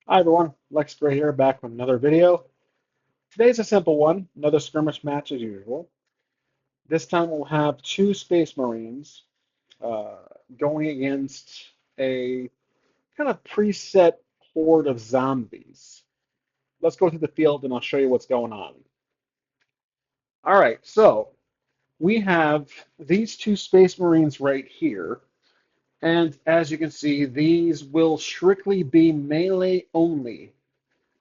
Hi everyone, Lex Gray here, back with another video. Today's a simple one, another skirmish match as usual. This time we'll have two Space Marines uh, going against a kind of preset horde of zombies. Let's go through the field and I'll show you what's going on. All right, so we have these two Space Marines right here. And as you can see, these will strictly be melee only.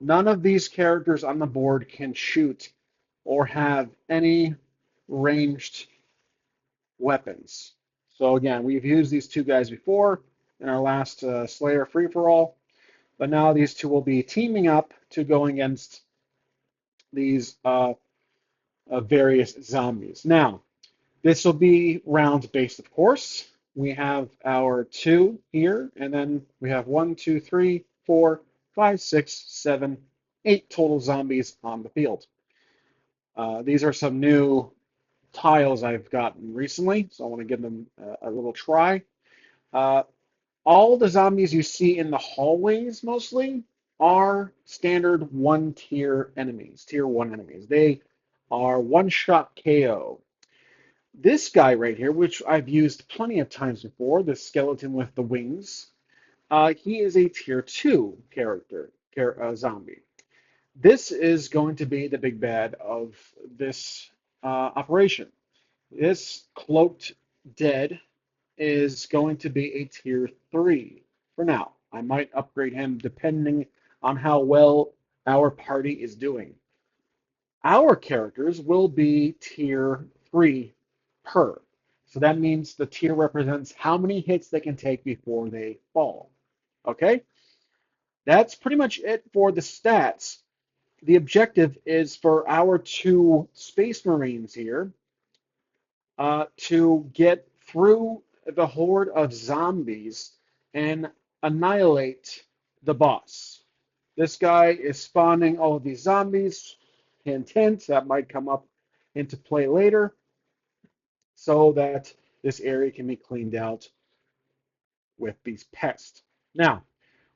None of these characters on the board can shoot or have any ranged weapons. So again, we've used these two guys before in our last Slayer free-for-all, but now these two will be teaming up to go against these various zombies. Now, this will be round-based, of course. We have our two here, and then we have 8 total zombies on the field. These are some new tiles I've gotten recently, so I want to give them a little try. Uh, all the zombies you see in the hallways mostly are standard one tier enemies, tier one enemies. They are one shot KO. This guy right here, which I've used plenty of times before, the skeleton with the wings, he is a tier two character, zombie. This is going to be the big bad of this operation. This cloaked dead is going to be a tier 3 for now. I might upgrade him depending on how well our party is doing. Our characters will be tier 3 per. So that means the tier represents how many hits they can take before they fall. Okay? That's pretty much it for the stats. The objective is for our two Space Marines here to get through the horde of zombies and annihilate the boss. This guy is spawning all of these zombies. Hint, hint, that might come up into play later so that this area can be cleaned out with these pests. Now,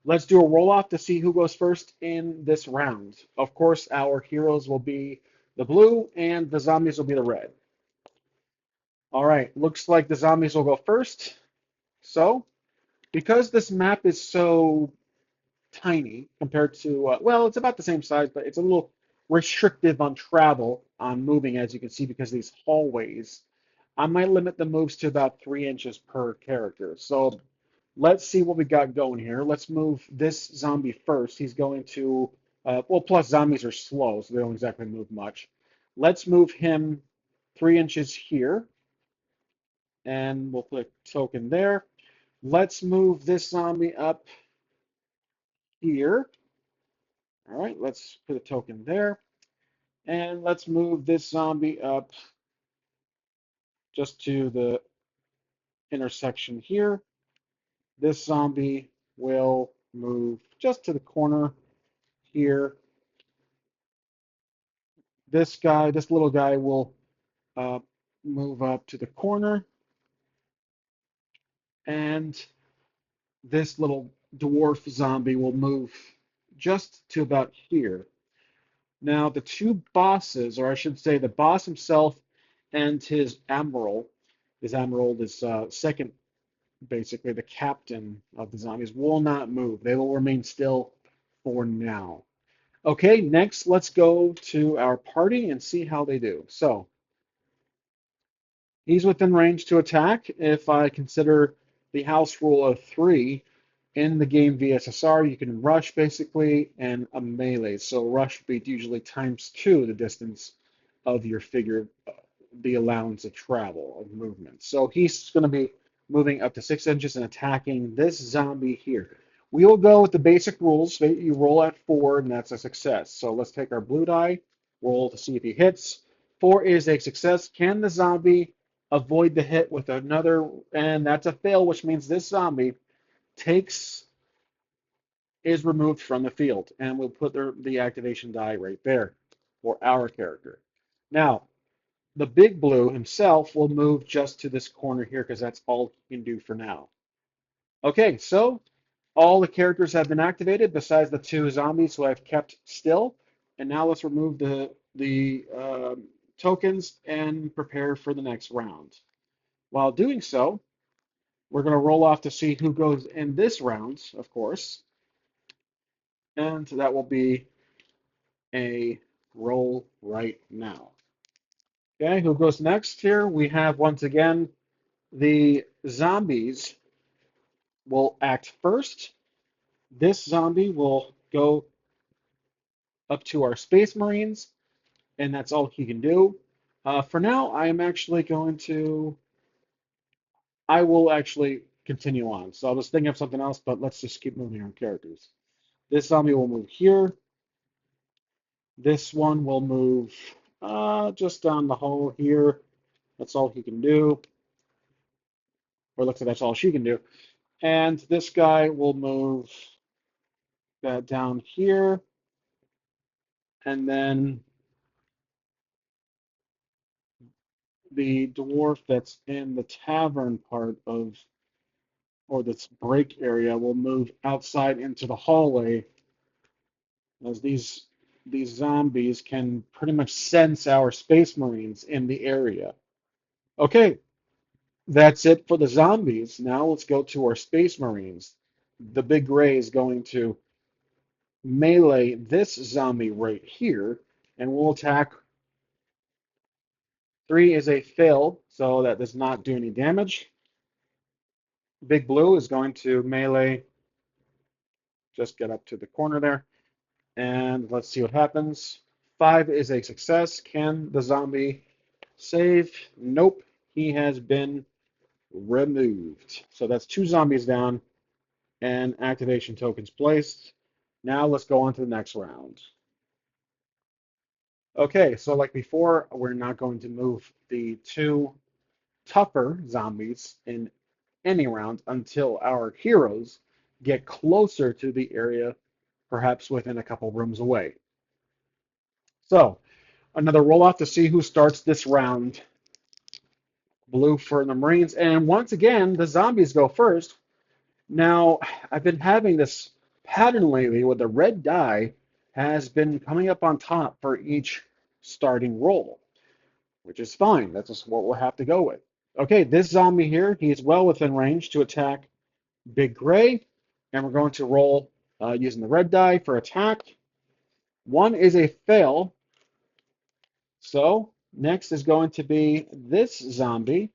let's do a roll off to see who goes first in this round. Of course, our heroes will be the blue and the zombies will be the red. All right, looks like the zombies will go first. So, because this map is so tiny compared to, well, it's about the same size, but it's a little restrictive on travel, on moving, as you can see, because of these hallways. I might limit the moves to about 3 inches per character. So let's see what we got going here. Let's move this zombie first. He's going to, well, plus zombies are slow, so they don't exactly move much. Let's move him 3 inches here, and we'll put a token there. Let's move this zombie up here. All right, let's put a token there. And let's move this zombie up just to the intersection here. This zombie will move just to the corner here. This guy, this little guy will uh, move up to the corner. And this little dwarf zombie will move just to about here. Now, the two bosses, or I should say the boss himself and his admiral, this second, basically the captain of the zombies, will not move. They will remain still for now. Okay, next let's go to our party and see how they do. So he's within range to attack. If I consider the house rule of 3, in the game VSSR, you can rush basically and a melee. So rush would be usually times 2 the distance of your figure, the allowance of travel, of movement. So he's going to be moving up to 6 inches and attacking this zombie here. We will go with the basic rules. You roll at 4, and that's a success. So let's take our blue die, roll to see if he hits. 4 is a success. Can the zombie avoid the hit with another? And that's a fail, which means this zombie takes is removed from the field, and we'll put the activation die right there for our character. Now, the big blue himself will move just to this corner here because that's all he can do for now. Okay, so All the characters have been activated besides the two zombies who I've kept still. And now let's remove the tokens and prepare for the next round. While doing so, we're going to roll off to see who goes in this round, of course. And that will be a roll right now. Okay, who goes next here? We have once again the zombies will act first. This zombie will go up to our Space Marines, and that's all he can do. For now, I will actually continue on. So I was thinking of something else, but let's just keep moving on characters. This zombie will move here. This one will move just down the hall here. That's all he can do. Or looks like that's all she can do. And this guy will move that down here. And then the dwarf that's in the tavern part of, or this break area, will move outside into the hallway, as these zombies can pretty much sense our Space Marines in the area. Okay, that's it for the zombies. Now let's go to our Space Marines. The big gray is going to melee this zombie right here, and we'll attack. 3 is a fail, so that does not do any damage. Big blue is going to melee, just get up to the corner there, and let's see what happens. 5 is a success. Can the zombie save? Nope, he has been removed. So that's 2 zombies down and activation tokens placed. Now let's go on to the next round. Okay, so like before, we're not going to move the 2 tougher zombies in any round until our heroes get closer to the area, perhaps within a couple rooms away. So, another roll off to see who starts this round. Blue for the Marines. And once again, the zombies go first. Now, I've been having this pattern lately where the red die has been coming up on top for each starting roll, which is fine. That's just what we'll have to go with. Okay, this zombie here, he's well within range to attack Big Gray, and we're going to roll using the red die for attack. 1 is a fail, so next is going to be this zombie.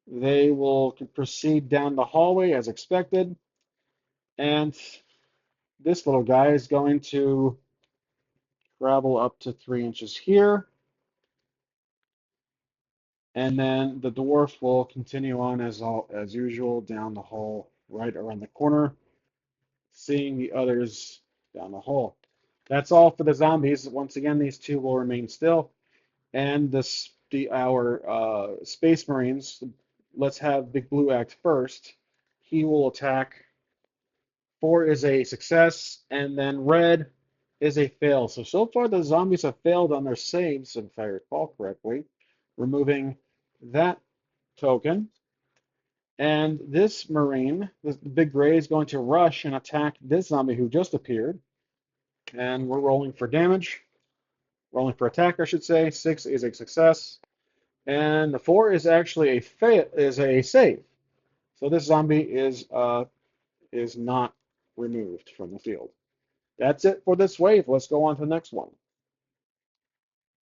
They will proceed down the hallway as expected, and this little guy is going to travel up to 3 inches here, and then the dwarf will continue on as usual down the hall right around the corner, seeing the others down the hall. That's all for the zombies. Once again, these 2 will remain still. And our Space Marines, let's have Big Blue act first. He will attack. 4 is a success, and then red is a fail. So far the zombies have failed on their saves, if I recall correctly, removing that token. And this Marine, the Big Gray, is going to rush and attack this zombie who just appeared. And we're rolling for damage. Rolling for attack, I should say. 6 is a success. And the 4 is actually a save. So this zombie is not removed from the field. That's it for this wave. Let's go on to the next one.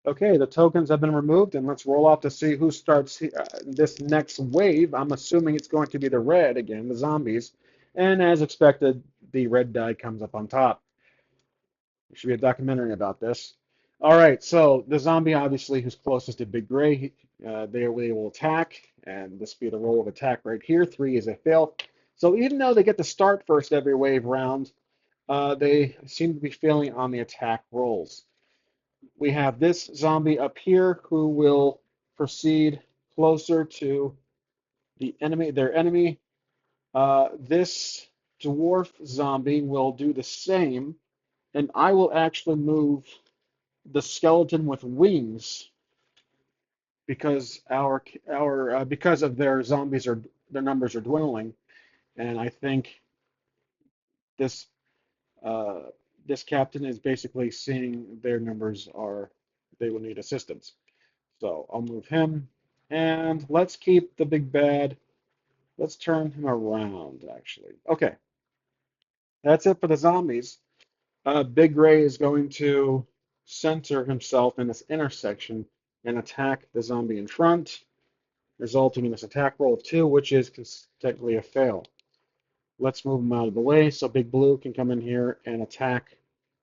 Okay, the tokens have been removed, and let's roll off to see who starts this next wave. I'm assuming it's going to be the red again, the zombies. And as expected, the red die comes up on top. There should be a documentary about this. All right, so the zombie, obviously, who's closest to Big Gray, they will attack, and this will be the roll of attack right here. 3 is a fail. So even though they get to start first every wave round, they seem to be failing on the attack rolls. We have this zombie up here who will proceed closer to their enemy. This dwarf zombie will do the same, and I will actually move the skeleton with wings because because of their numbers are dwindling, and I think this uh, this captain is basically seeing their numbers are they will need assistance. So I'll move him, and let's keep the big bad. Let's turn him around, actually. Okay, that's it for the zombies. Big Ray is going to center himself in this intersection and attack the zombie in front, resulting in this attack roll of 2, which is technically a fail. Let's move him out of the way so Big Blue can come in here and attack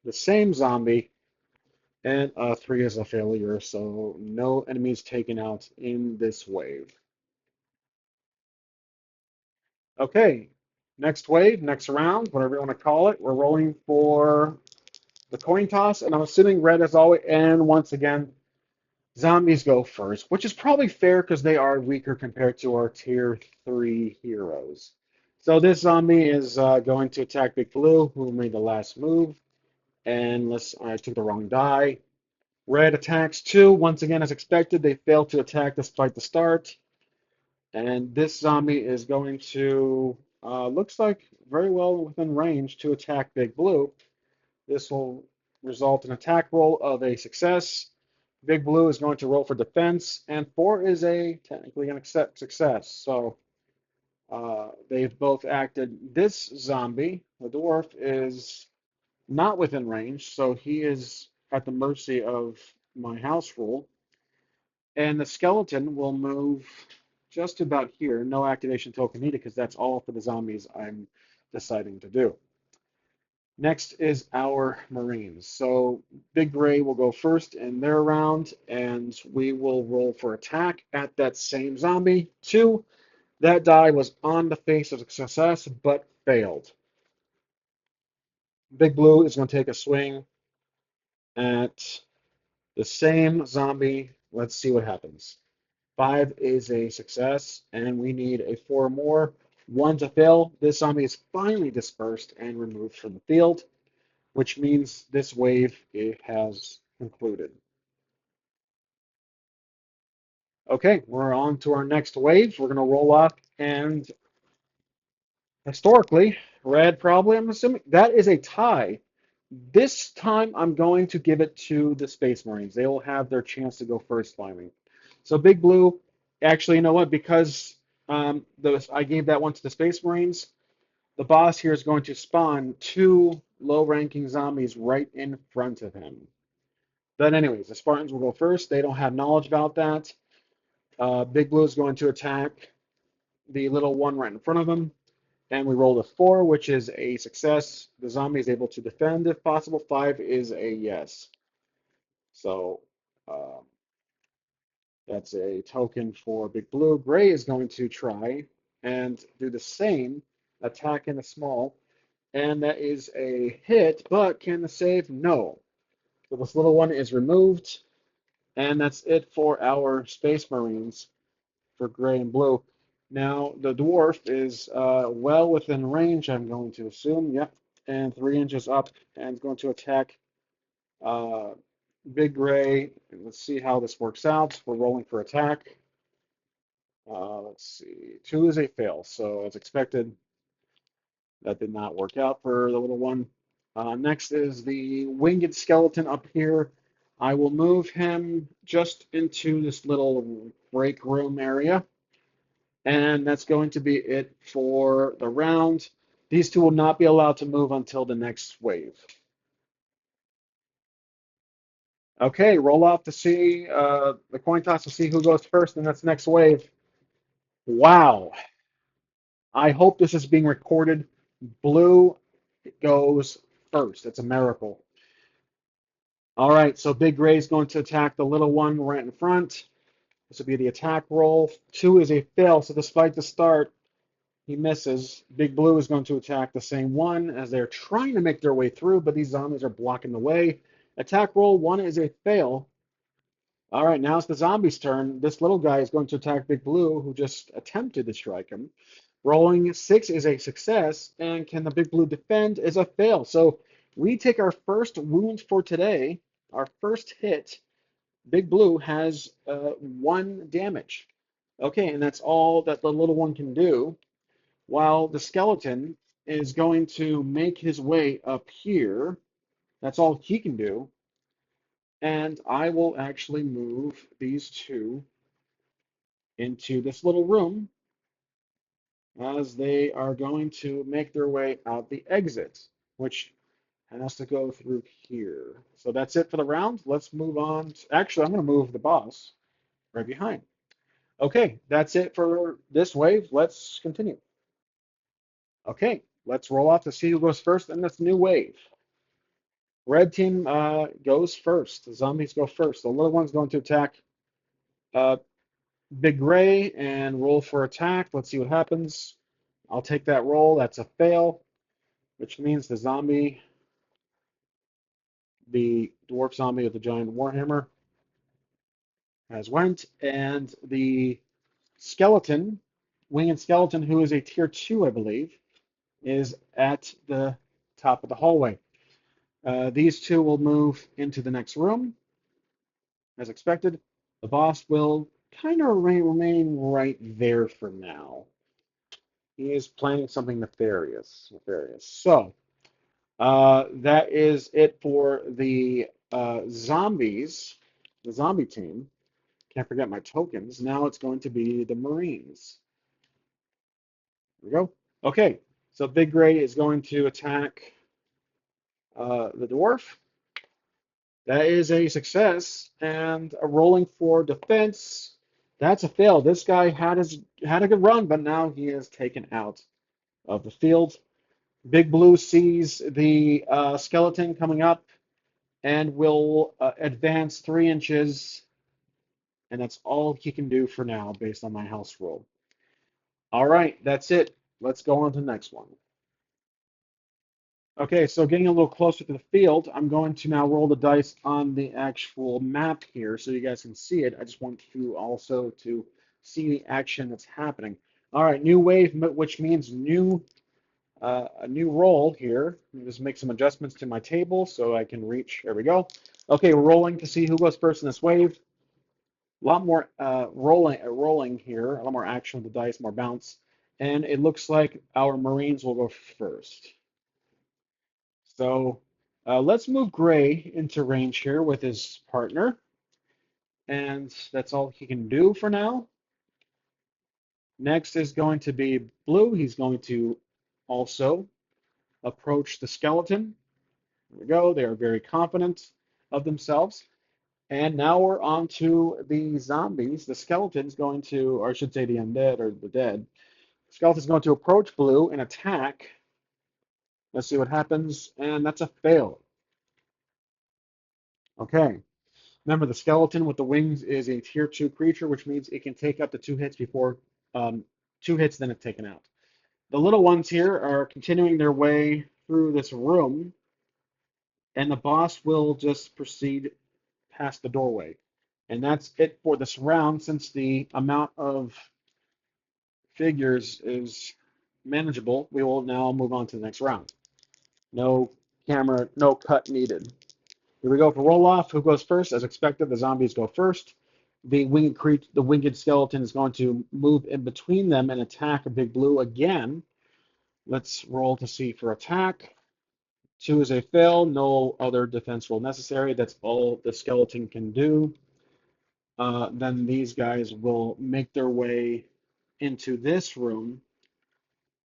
the same zombie. And 3 is a failure, so no enemies taken out in this wave. Okay, next wave, next round, whatever you want to call it. We're rolling for the coin toss, and I'm assuming red as always. And once again, zombies go first, which is probably fair because they are weaker compared to our tier 3 heroes. So this zombie is going to attack Big Blue, who made the last move. And unless I took the wrong die. Red attacks 2. Once again, as expected, they fail to attack despite the start. And this zombie is going to, looks like very well within range to attack Big Blue. This will result in an attack roll of a success. Big Blue is going to roll for defense, and 4 is a technically an success. So they've both acted. This zombie, the dwarf, is not within range, so he is at the mercy of my house rule. And the skeleton will move just about here. No activation token needed because that's all for the zombies I'm deciding to do. Next is our Marines. So Big Gray will go first in their round, and we will roll for attack at that same zombie. 2, that die was on the face of success, but failed. Big Blue is going to take a swing at the same zombie. Let's see what happens. 5 is a success, and we need a 4 more. 1 to fail. This zombie is finally dispersed and removed from the field, which means this wave has concluded. Okay, we're on to our next wave. We're going to roll up, and historically, red probably, I'm assuming, that is a tie. This time, I'm going to give it to the Space Marines. They will have their chance to go first finally. So Big Blue, actually, you know what? Because I gave that one to the Space Marines, the boss here is going to spawn 2 low-ranking zombies right in front of him. But anyways, the Spartans will go first. They don't have knowledge about that. Big Blue is going to attack the little one right in front of him. And we rolled a 4, which is a success. The zombie is able to defend if possible. 5 is a yes. So um, that's a token for Big Blue. Gray is going to try and do the same, attack in a small. And that is a hit, but can the save? No. So this little one is removed. And that's it for our Space Marines for Gray and Blue. Now, the Dwarf is well within range, I'm going to assume. Yep. And 3 inches up and is going to attack uh, Big Gray. Let's see how this works out. We're rolling for attack. Let's see. 2 is a fail. So as expected, that did not work out for the little one. Next is the winged skeleton up here. I will move him just into this little break room area. And that's going to be it for the round. These 2 will not be allowed to move until the next wave. Okay, roll off to see the coin toss to see who goes first in this next wave. Wow. I hope this is being recorded. Blue goes first. It's a miracle. All right, so Big Ray is going to attack the little one right in front. This will be the attack roll. 2 is a fail, so despite the start, he misses. Big Blue is going to attack the same one as they're trying to make their way through, but these zombies are blocking the way. Attack roll 1 is a fail. All right, now it's the zombie's turn. This little guy is going to attack Big Blue, who just attempted to strike him. Rolling 6 is a success, and can the Big Blue defend is a fail. So we take our first wound for today, our first hit. Big Blue has 1 damage. Okay, and that's all that the little one can do. While the skeleton is going to make his way up here. That's all he can do. And I will actually move these two into this little room as they are going to make their way out the exit, which has to go through here. So that's it for the round. Let's move on. Actually, I'm going to move the boss right behind. Okay, that's it for this wave. Let's continue. Okay, let's roll off to see who goes first in this new wave. Red team goes first. The zombies go first. The little one's going to attack uh, Big Gray and roll for attack. Let's see what happens. I'll take that roll. That's a fail, which means the dwarf zombie with the giant warhammer has went, and the skeleton, winged skeleton, who is a tier 2, I believe, is at the top of the hallway. These two will move into the next room, as expected. The boss will kind of remain right there for now. He is planning something nefarious. So that is it for the zombies, the zombie team. Can't forget my tokens. Now it's going to be the Marines. There we go. Okay, so Big Gray is going to attack the dwarf. That is a success, and a rolling for defense. That's a fail. This guy had a good run, but now he is taken out of the field. Big Blue sees the skeleton coming up and will advance 3 inches, and that's all he can do for now based on my house roll. All right, that's it. Let's go on to the next one. Okay, so getting a little closer to the field, I'm going to now roll the dice on the actual map here so you guys can see it. I just want you also to see the action that's happening. All right, new wave, which means a new roll here. Let me just make some adjustments to my table so I can reach. There we go. Okay, we're rolling to see who goes first in this wave. A lot more rolling here, a lot more action with the dice, more bounce. And it looks like our Marines will go first. So let's move Gray into range here with his partner. And that's all he can do for now. Next is going to be Blue. He's going to also approach the skeleton. There we go. They are very confident of themselves. And now we're on to the zombies. The skeleton's going to, or I should say the undead or the dead. The skeleton's going to approach Blue and attack. Let's see what happens. And that's a fail. Okay. Remember, the skeleton with the wings is a tier 2 creature, which means it can take up to 2 hits before 2 hits, then it's taken out. The little ones here are continuing their way through this room, and the boss will just proceed past the doorway. And that's it for this round, since the amount of figures is manageable. We will now move on to the next round. No camera, no cut needed. Here we go for roll off. Who goes first? As expected, the zombies go first. The winged skeleton is going to move in between them and attack a Big Blue again. Let's roll to see for attack. 2 is a fail. No other defense roll necessary. That's all the skeleton can do. Then these guys will make their way into this room,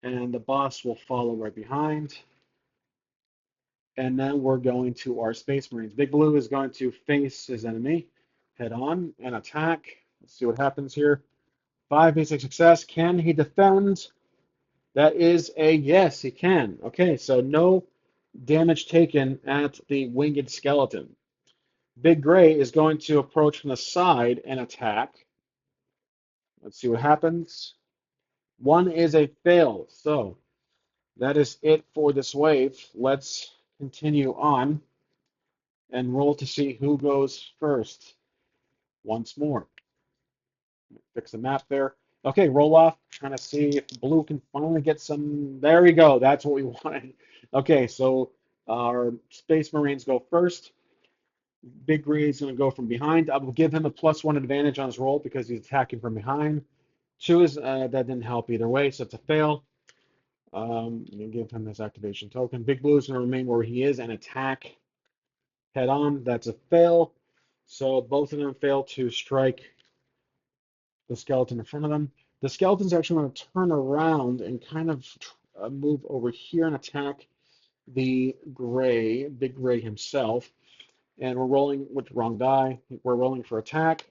and the boss will follow right behind. And then we're going to our Space Marines. Big Blue is going to face his enemy head on and attack. Let's see what happens here. 5 basic success. Can he defend? That is a yes, he can. Okay, so no damage taken at the winged skeleton. Big Gray is going to approach from the side and attack. Let's see what happens. 1 is a fail. So that is it for this wave. Let's continue on and roll to see who goes first once more. Fix the map there. Okay, roll off. Trying to see if Blue can finally get some. There we go. That's what we wanted. Okay, so our Space Marines go first. Big Gray is going to go from behind. I will give him a +1 advantage on his roll because he's attacking from behind. 2 is that didn't help either way, so it's a fail. Let me give him his activation token. Big Blue is going to remain where he is and attack head on. That's a fail. So both of them fail to strike the skeleton in front of them. The skeleton's actually going to turn around and kind of move over here and attack the gray, big gray himself. And we're rolling with the wrong die. We're rolling for attack.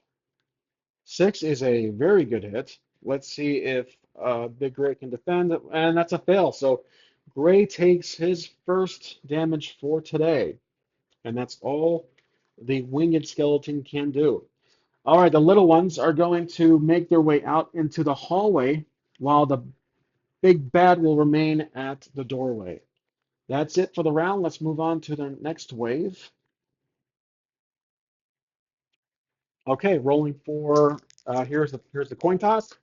6 is a very good hit. Let's see if Big Gray can defend, and that's a fail. So Gray takes his first damage for today, and that's all the winged skeleton can do. All right, the little ones are going to make their way out into the hallway, while the big bad will remain at the doorway. That's it for the round. Let's move on to the next wave. Okay, rolling for here's the coin toss.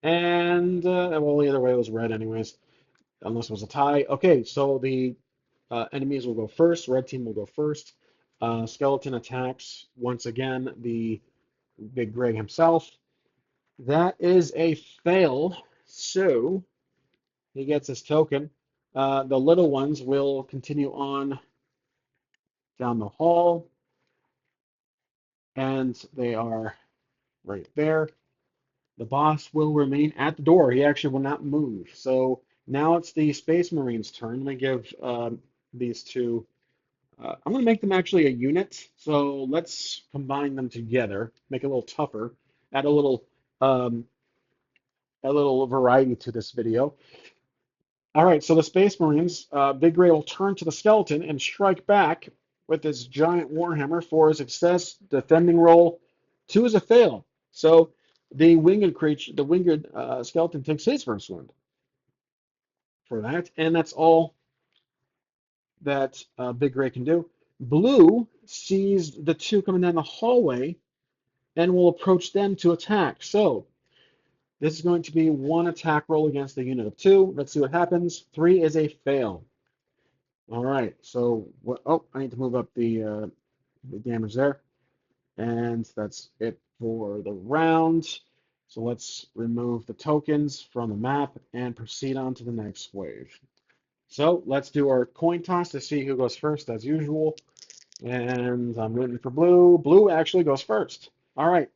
And well, either way, it was red anyways, unless it was a tie. Okay, so the enemies will go first. Red team will go first. Skeleton attacks once again the Big Gray himself. That is a fail, so he gets his token. The little ones will continue on down the hall, and they are right there. The boss will remain at the door. He actually will not move. So now it's the Space Marine's turn. Let me give these two. I'm going to make them actually a unit. So let's combine them together, make it a little tougher, add um, a little variety to this video. All right, so the Space Marines, Big Ray will turn to the skeleton and strike back with his giant warhammer for a success. Defending roll. 2 is a fail. So the winged creature, the winged skeleton takes his first wound for that, and that's all that Big Ray can do. Blue sees the two coming down the hallway and will approach them to attack. So this is going to be one attack roll against the unit of 2. Let's see what happens. 3 is a fail. All right, so what? Oh, I need to move up the damage there, and that's it for the round. So let's remove the tokens from the map and proceed on to the next wave. So let's do our coin toss to see who goes first, as usual. And I'm rooting for blue. Blue actually goes first. All right.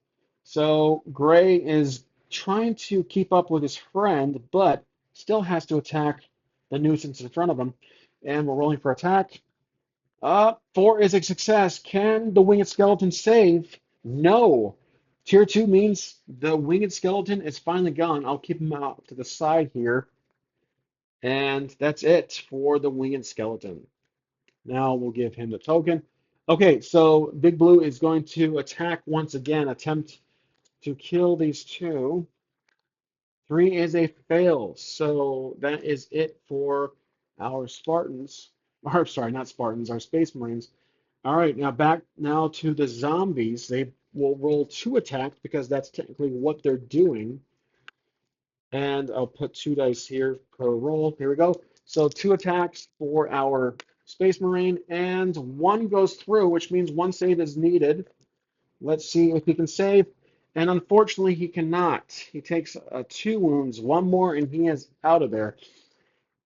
So gray is trying to keep up with his friend, but still has to attack the nuisance in front of him. And we're rolling for attack. 4 is a success. Can the winged skeleton save? No. Tier 2 means the winged skeleton is finally gone. I'll keep him out to the side here. And that's it for the winged skeleton. Now we'll give him the token. Okay, so Big Blue is going to attack once again, attempt to kill these two. 3 is a fail. So that is it for our Spartans. Or sorry, not Spartans, our Space Marines. All right, now back now to the zombies. They will roll 2 attacks because that's technically what they're doing. And I'll put 2 dice here per roll. Here we go. So 2 attacks for our Space Marine, and 1 goes through, which means 1 save is needed. Let's see if he can save. And unfortunately, he cannot. He takes 2 wounds, 1 more, and he is out of there.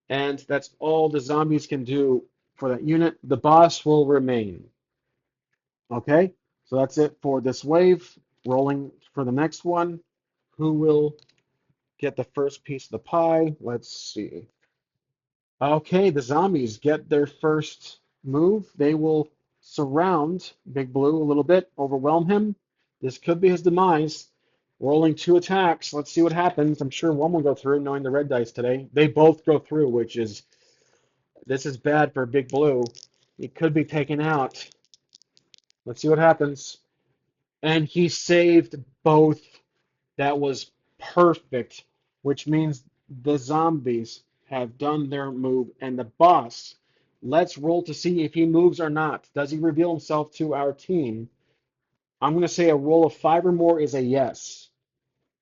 And that's all the zombies can do for that unit. The boss will remain. Okay, so that's it for this wave. Rolling for the next one. Who will get the first piece of the pie? Let's see. Okay, the zombies get their first move. They will surround Big Blue a little bit, overwhelm him. This could be his demise. Rolling 2 attacks. Let's see what happens. I'm sure one will go through, knowing the red dice today. They both go through, which is, this is bad for Big Blue. He could be taken out. Let's see what happens. And he saved both. That was perfect, which means the zombies have done their move. And the boss, let's roll to see if he moves or not. Does he reveal himself to our team? I'm going to say a roll of 5 or more is a yes.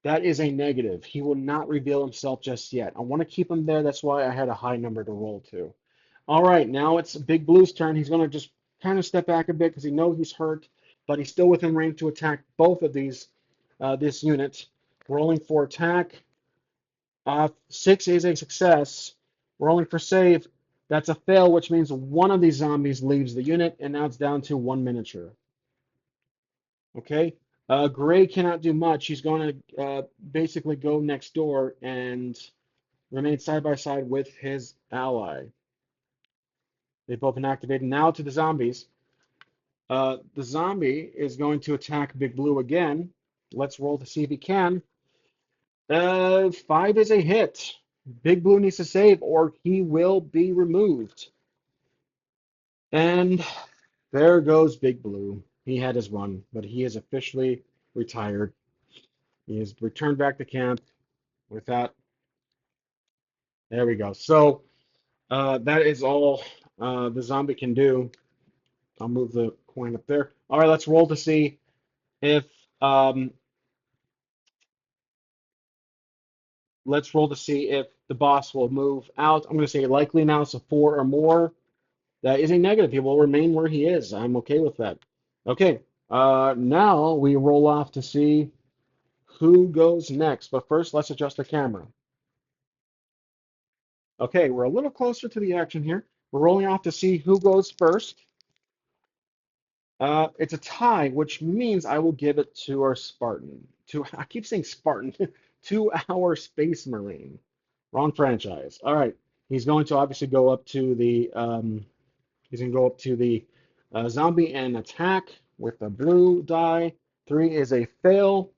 That is a negative. He will not reveal himself just yet. I want to keep him there. That's why I had a high number to roll to. All right, now it's Big Blue's turn. He's going to just kind of step back a bit because he knows he's hurt, but he's still within range to attack both of this unit. Rolling for attack. 6 is a success. Rolling for save. That's a fail, which means one of these zombies leaves the unit, and now it's down to one miniature. Okay. Gray cannot do much. He's going to basically go next door and remain side by side with his ally. They've both been activated. Now to the zombies. The zombie is going to attack Big Blue again. Let's roll to see if he can. 5 is a hit. Big Blue needs to save or he will be removed. And there goes Big Blue. He had his run, but he is officially retired. He has returned back to camp with that. There we go. So that is all the zombie can do. I'll move the coin up there. All right, let's roll to see if um, the boss will move out. I'm going to say likely now, so 4 or more. That is a negative. He will remain where he is. I'm okay with that. Okay, now we roll off to see who goes next. But first, let's adjust the camera. Okay, we're a little closer to the action here. We're rolling off to see who goes first. It's a tie, which means I will give it to our Spartan. I keep saying Spartan, to our Space Marine. Wrong franchise. All right, he's going to obviously go up to the zombie and attack with a blue die. 3 is a fail.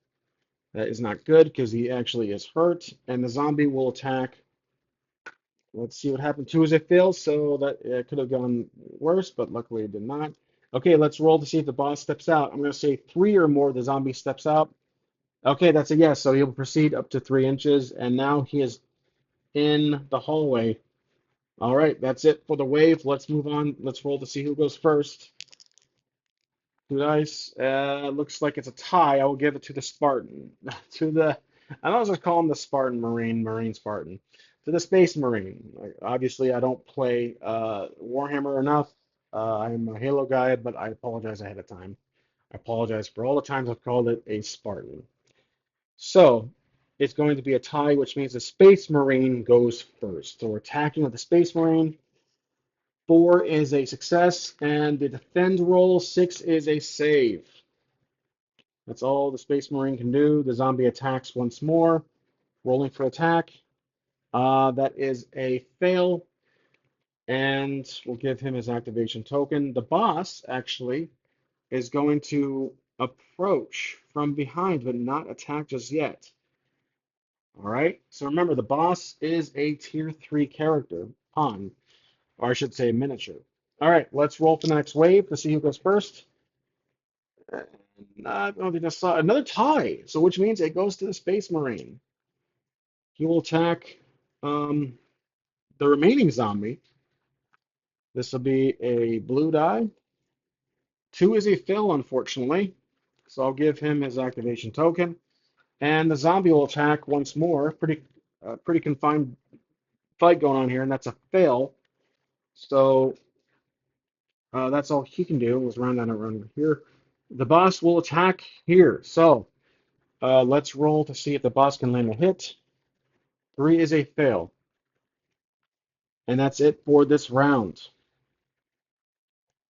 That is not good because he actually is hurt, and the zombie will attack. Let's see what happened. 2 is a fail, so that it could have gone worse, but luckily it did not. Okay, let's roll to see if the boss steps out. I'm going to say 3 or more, the zombie steps out. Okay, that's a yes, so he'll proceed up to 3 inches, and now he is in the hallway. All right, that's it for the wave. Let's move on. Let's roll to see who goes first. 2 dice. Looks like it's a tie. I will give it to the Spartan. I might as well call him the Spartan Marine, Marine Spartan. To the Space Marine. Obviously, I don't play Warhammer enough. I'm a Halo guy, but I apologize ahead of time. I apologize for all the times I've called it a Spartan. So, it's going to be a tie, which means the Space Marine goes first. So we're attacking with the Space Marine. 4 is a success, and the defend roll, 6 is a save. That's all the Space Marine can do. The zombie attacks once more, rolling for attack. That is a fail, and we'll give him his activation token. The boss actually is going to approach from behind, but not attack just yet. All right, so remember, the boss is a tier 3 character, pawn, or I should say miniature. All right, let's roll for the next wave to see who goes first. I don't think I saw another tie, so which means it goes to the Space Marine. He will attack um, the remaining zombie. This will be a blue die. 2 is a fail, unfortunately, so I'll give him his activation token. And the zombie will attack once more. Pretty confined fight going on here, and that's a fail. So that's all he can do was run down and run here. The boss will attack here. So let's roll to see if the boss can land a hit. 3 is a fail. And that's it for this round.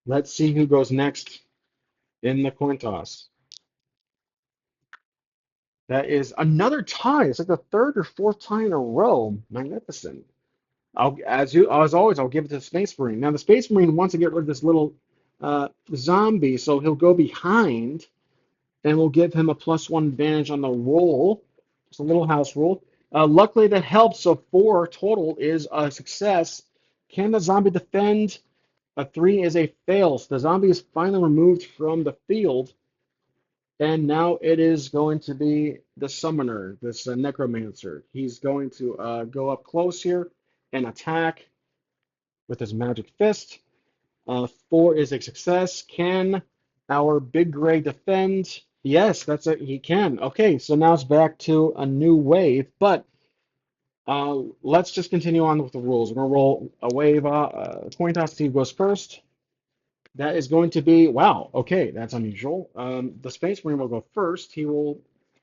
Let's see who goes next in the coin toss. That is another tie. It's like the third or fourth tie in a row. Magnificent. As always, I'll give it to the Space Marine. Now the Space Marine wants to get rid of this little zombie, so he'll go behind, and we'll give him a +1 advantage on the roll. Just a little house rule. Luckily that helps. So 4 total is a success. Can the zombie defend? A 3 is a fail. So the zombie is finally removed from the field. And now it is going to be the summoner, this necromancer. He's going to go up close here and attack with his magic fist. 4 is a success. Can our big gray defend? Yes, that's it. He can. Okay, so now it's back to a new wave, but let's just continue on with the rules. We're gonna roll a wave. Coin toss. Steve goes first. That is going to be, wow, okay, that's unusual. The Space Marine will go first. He will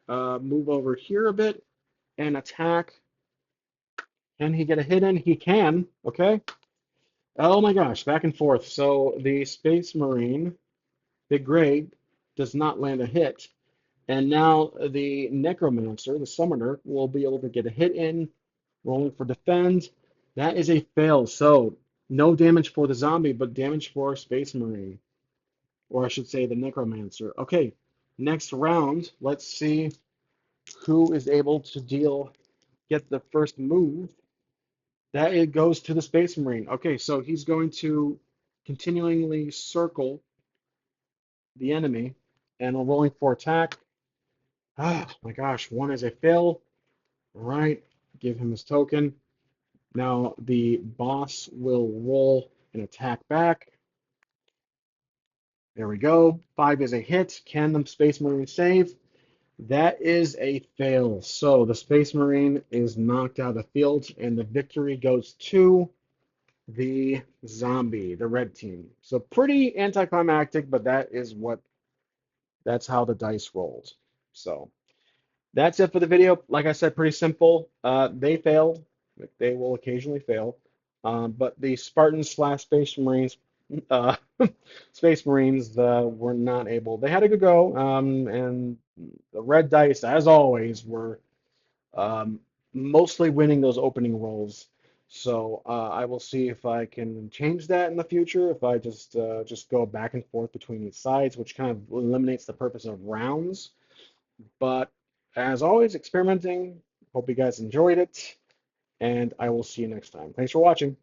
move over here a bit and attack Can he get a hit in? He can. Okay. Oh my gosh, back and forth. So the Space Marine, Big Gray, does not land a hit. And now the Necromancer, the Summoner, will be able to get a hit in, rolling for defend. That is a fail. So no damage for the zombie, but damage for Space Marine. Or I should say the Necromancer. Okay, next round, let's see who is able to get the first move. That it goes to the Space Marine. Okay, so he's going to continually circle the enemy and we're rolling for attack. Ah, my gosh, one is a fail. All right, give him his token. Now the boss will roll and attack back. There we go. Five is a hit. Can the Space Marine save? That is a fail. So the Space Marine is knocked out of the field, and the victory goes to the zombie, the red team. So pretty anticlimactic, but that's how the dice rolls. So that's it for the video. Like I said, pretty simple. They fail. They will occasionally fail. But the Spartans slash Space Marines, uh, Space Marines were not able. They had a good go, and the red dice, as always, were um, mostly winning those opening rolls. So I will see if I can change that in the future. If I just go back and forth between these sides, which kind of eliminates the purpose of rounds. But as always, experimenting. Hope you guys enjoyed it, and I will see you next time. Thanks for watching.